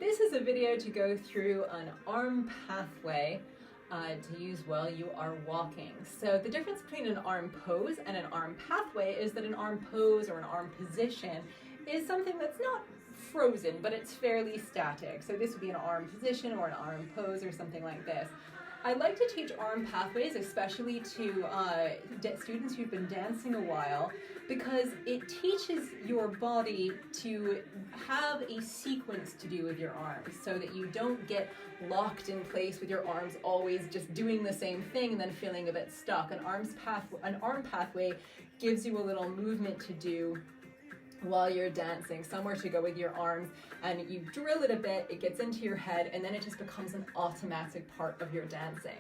this is a video to go through an arm pathway to use while you are walking. So the difference between an arm pose and an arm pathway is that an arm pose or an arm position is something that's not frozen, but it's fairly static. So this would be an arm position or an arm pose or something like this. I like to teach arm pathways, especially to students who've been dancing a while, because it teaches your body to have a sequence to do with your arms so that you don't get locked in place with your arms always just doing the same thing and then feeling a bit stuck. An arm pathway gives you a little movement to do while you're dancing, somewhere to go with your arms, and you drill it a bit, it gets into your head, and then it just becomes an automatic part of your dancing.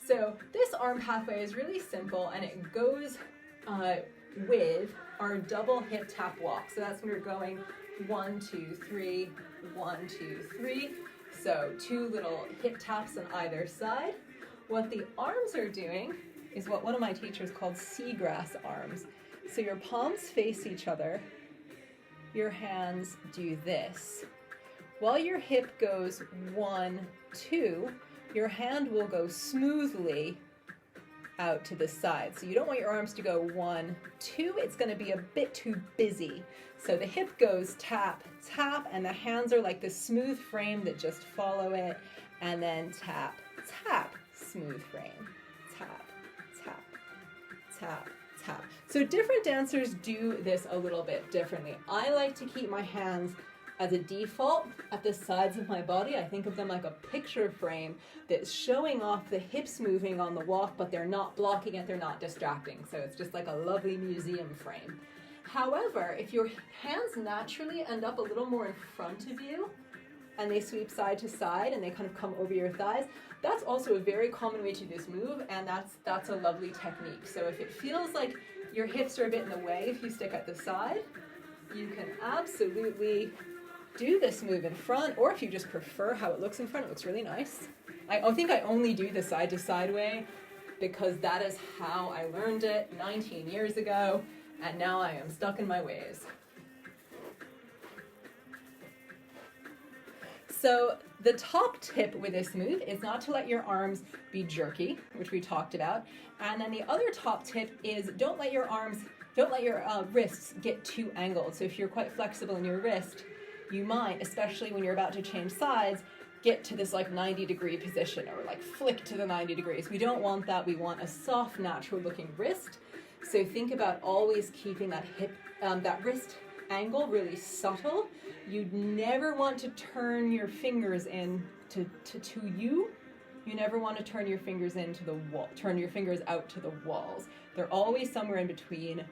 So this arm pathway is really simple, and it goes with our double hip tap walk. So that's when we're going 1, 2, 3, 1, 2, 3. So 2 little hip taps on either side. What the arms are doing is what one of my teachers called seagrass arms. So your palms face each other, your hands do this. While your hip goes 1, 2, your hand will go smoothly out to the side. So you don't want your arms to go 1, 2, it's going to be a bit too busy. So the hip goes tap, tap, and the hands are like the smooth frame that just follow it, and then tap, tap, smooth frame, tap, tap, tap, tap. So different dancers do this a little bit differently. I like to keep my hands as a default at the sides of my body. I think of them like a picture frame that's showing off the hips moving on the walk, but they're not blocking it, they're not distracting. So it's just like a lovely museum frame. However, if your hands naturally end up a little more in front of you and they sweep side to side and they kind of come over your thighs, that's also a very common way to do this move, and that's a lovely technique. So if it feels like your hips are a bit in the way, if you stick at the side, you can absolutely do this move in front, or if you just prefer how it looks in front, it looks really nice. I think I only do the side to side way because that is how I learned it 19 years ago, and now I am stuck in my ways. So the top tip with this move is not to let your arms be jerky, which we talked about. And then the other top tip is don't let your wrists get too angled. So if you're quite flexible in your wrist, you might, especially when you're about to change sides, get to this like 90-degree position or like flick to the 90 degrees. We don't want that. We want a soft, natural looking wrist. So think about always keeping that wrist angle really subtle. You'd never want to turn your fingers in to you. You never want to turn your fingers into the wall, turn your fingers out to the walls. They're always somewhere in between,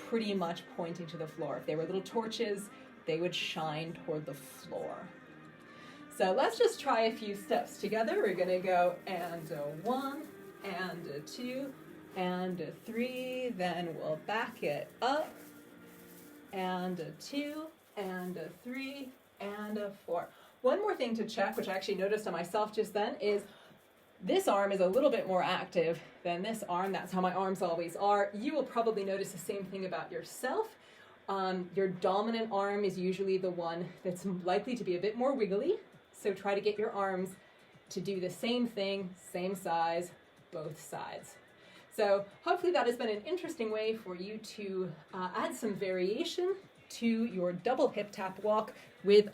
pretty much pointing to the floor. If they were little torches, they would shine toward the floor. So let's just try a few steps together. We're gonna go and 1, and 2, and 3, then we'll back it up, and 2, and 3, and 4. One more thing to check, which I actually noticed on myself just then, is this arm is a little bit more active than this arm. That's how my arms always are. You will probably notice the same thing about yourself. Your dominant arm is usually the one that's likely to be a bit more wiggly. So try to get your arms to do the same thing, same size, both sides. So hopefully that has been an interesting way for you to add some variation to your double hip tap walk with